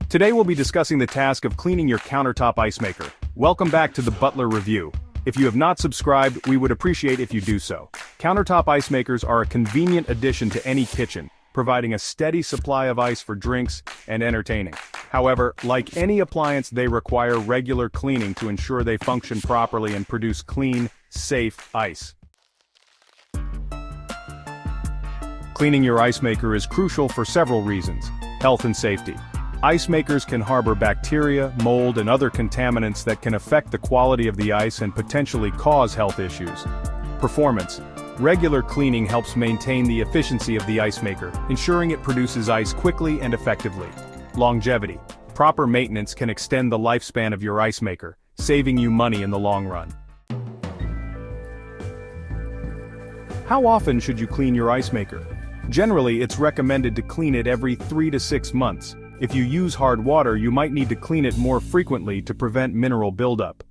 Today we'll be discussing the task of cleaning your countertop ice maker. Welcome back to the Butler Review. If you have not subscribed, we would appreciate if you do so. Countertop ice makers are a convenient addition to any kitchen, providing a steady supply of ice for drinks and entertaining. However, like any appliance, they require regular cleaning to ensure they function properly and produce clean, safe ice. Cleaning your ice maker is crucial for several reasons: health and safety. Ice makers can harbor bacteria, mold, and other contaminants that can affect the quality of the ice and potentially cause health issues. Performance. Regular cleaning helps maintain the efficiency of the ice maker, ensuring it produces ice quickly and effectively. Longevity. Proper maintenance can extend the lifespan of your ice maker, saving you money in the long run. How often should you clean your ice maker? Generally, it's recommended to clean it every 3 to 6 months. If you use hard water, you might need to clean it more frequently to prevent mineral buildup.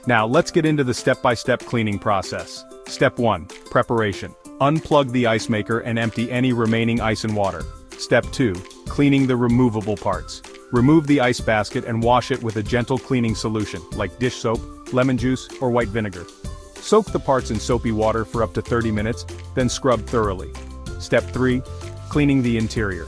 Now let's get into the step-by-step cleaning process. Step 1. Preparation. Unplug the ice maker and empty any remaining ice and water. Step 2. Cleaning the removable parts. Remove the ice basket and wash it with a gentle cleaning solution, like dish soap, lemon juice, or white vinegar. Soak the parts in soapy water for up to 30 minutes, then scrub thoroughly. Step 3. Cleaning the interior.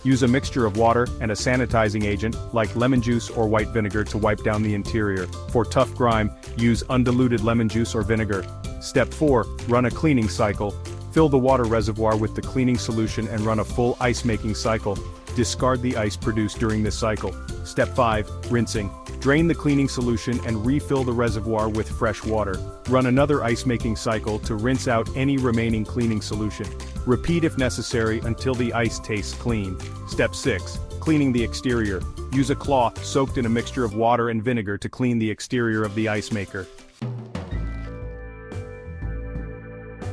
Use a mixture of water and a sanitizing agent, like lemon juice or white vinegar, to wipe down the interior. For tough grime, use undiluted lemon juice or vinegar. Step 4. Run a cleaning cycle. Fill the water reservoir with the cleaning solution and run a full ice-making cycle. Discard the ice produced during this cycle. Step 5. Rinsing. Drain the cleaning solution and refill the reservoir with fresh water. Run another ice-making cycle to rinse out any remaining cleaning solution. Repeat if necessary until the ice tastes clean. Step 6. Cleaning the exterior. Use a cloth soaked in a mixture of water and vinegar to clean the exterior of the ice maker.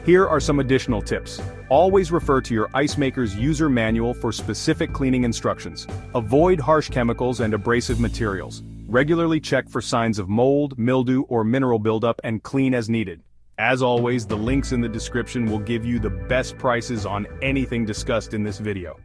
Here are some additional tips. Always refer to your ice maker's user manual for specific cleaning instructions. Avoid harsh chemicals and abrasive materials. Regularly check for signs of mold, mildew, or mineral buildup and clean as needed. As always, the links in the description will give you the best prices on anything discussed in this video.